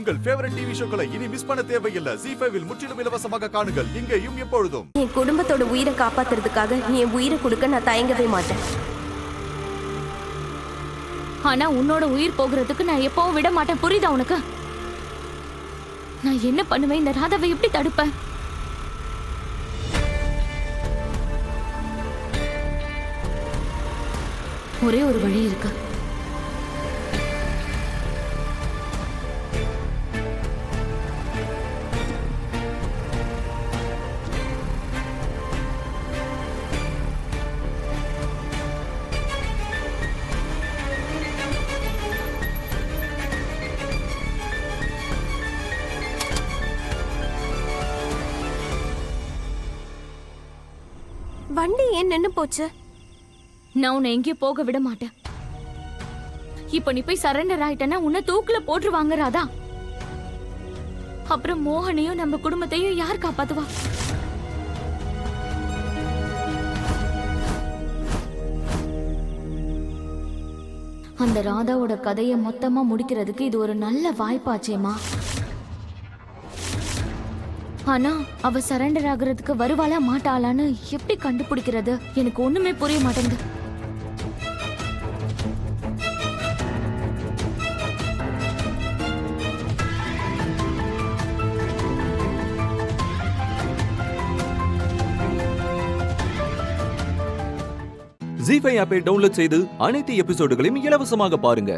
உங்கள் favourite TV ஷோக்களை இனி miss பண்ண தேவையில்லை. ZEE5 இல் முற்றிலும் இலவசமாக காணுங்கள். இங்கேயும் எப்பொழுதும். என் குடும்பத்தோட உயிரை காப்பாத்துறதுக்காக என் உயிரை கொடுக்க நான் தயங்கவே மாட்டேன். ஆனா உன்னோட உயிர் போகிறதுக்கு நான் எப்பவும் விட மாட்டேன். புரியுதா உனக்கு? நான் என்ன பண்ணுவேன்? இந்த ராதாவை எப்படி தடுப்பேன்? ஒரே ஒரு வழி இருக்கு. வண்டி ஏன் நின்னு போச்சு? நான் உன்னை எங்கேயும் போக விட மாட்டேன். இப்ப நீ போய் சரண்டர் ஆயிட்டனா உன்னை தூக்குல போட்டுருவாங்க ராதா. அப்புறம் மோகனையும் நம்ம குடும்பத்தையும் யார் காப்பாத்துவா? அந்த ராதாவோட கதையை மொத்தமா முடிக்கிறதுக்கு இது ஒரு நல்ல வாய்ப்பாச்சேமா. ஆனா அவ சரண்டர் ஆகுறதுக்கு வருவாளா மாட்டாளான்னு எப்படி கண்டுபிடிக்கிறது? எனக்கு ஒண்ணுமே புரிய மாட்டேங்குது. ZEE5 ஆப்பை டவுன்லோட் செய்து அனைத்து எபிசோடுகளையும் இலவசமாக பாருங்க.